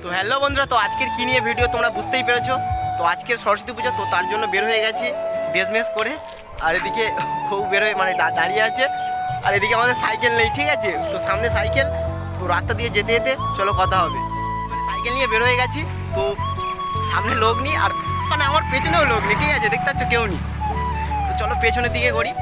তো হ্যালো বন্ধুরা, তো আজকের কি নিয়ে ভিডিও তোমরা বুঝতেই পেরেছো। তো আজকের সরস্বতী পুজো, তো তার জন্য বের হয়ে গেছি ড্রেস করে। আর এদিকে খুব বের হয়ে মানে দাঁড়িয়ে আছে, আর এদিকে আমাদের সাইকেল নেই, ঠিক আছে। তো সামনে সাইকেল, তো রাস্তা দিয়ে যেতে যেতে চলো কথা হবে। সাইকেল নিয়ে বের হয়ে গেছি, তো সামনে লোক নেই, আর মানে আমার পেছনেও লোক নেই, ঠিক আছে, দেখতে পাচ্ছ কেউ নেই। তো চলো পেছনের দিকে করি।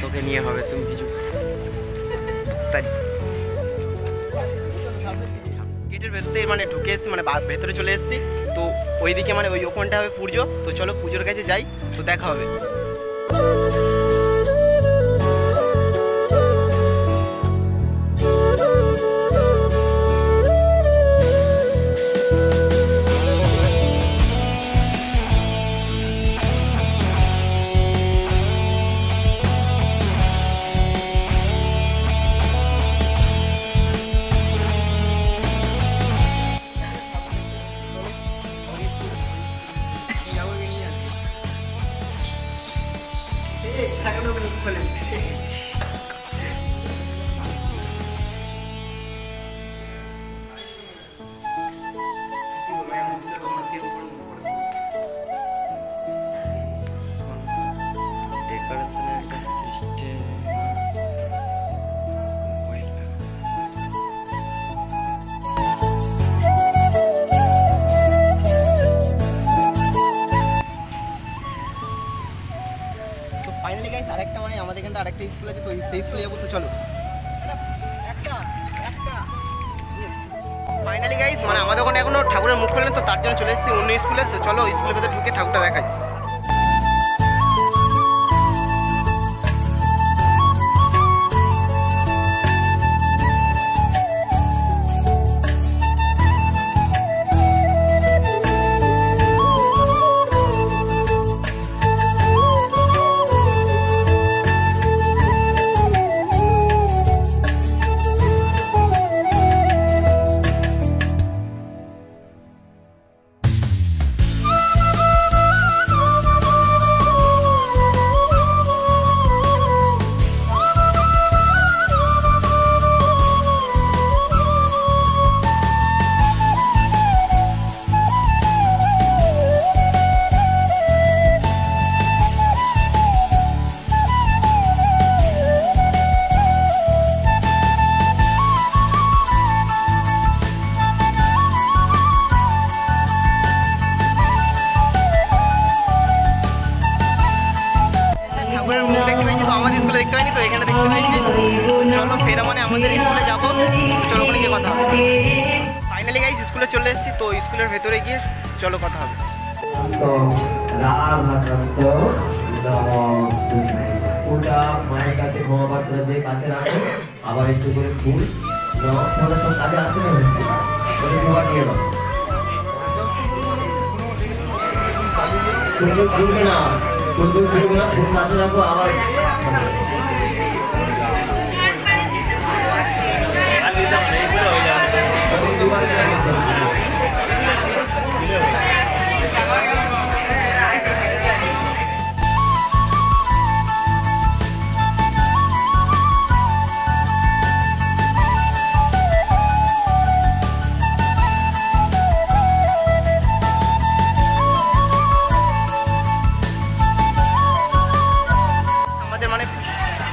তোকে নিয়ে হবে, তুমি কিছু গেটের ভেতরে মানে ঢুকে এসেছি, মানে ভেতরে চলে এসেছি। তো ওইদিকে মানে ওই ওখানটা হবে পুজো। তো চলো পুজোর কাছে যাই, তো দেখা হবে। ফাইনালি গাইস আরেকটা মানে আমাদের এখানটা আরেকটা স্কুল আছে, তো সেই স্কুলে যাবো। তো চলো ফাইনালি গাইস মানে আমাদের ওখানে এখনো ঠাকুরের মুখ খোলেন, তো তার জন্য চলে এসেছি অন্য স্কুলে। তো চলো স্কুলের ভেতরে ঢুকে ঠাকুরটা দেখাই। দেখতে পাইনি, তো এখানে দেখতে পাইছি। চলো ফেরা মানে আমাদের স্কুলে যাবো, চলো ওখানে গিয়ে কথা হবে। ফাইনালি গাইস স্কুলে চলে এসেছি, তো স্কুলের ভেতরে গিয়ে চলো কথা হবে। মায়ের কাছে ক্ষমা প্রার্থনা যে কাছে রাখো, আবার একটু করে ফুল তোমাদের সব কাজে আসে না, নিয়ে দাও। খুলবে না, ফুল কাছে রাখো আবার।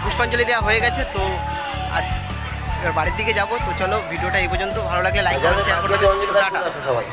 পুষ্পাঞ্জলি দেওয়া হয়ে গেছে, তো আজ এবার বাড়ির দিকে যাবো। তো চলো ভিডিওটা এই পর্যন্ত, ভালো লাগলে লাইক করো, শেয়ার করো, টাটা সবাই।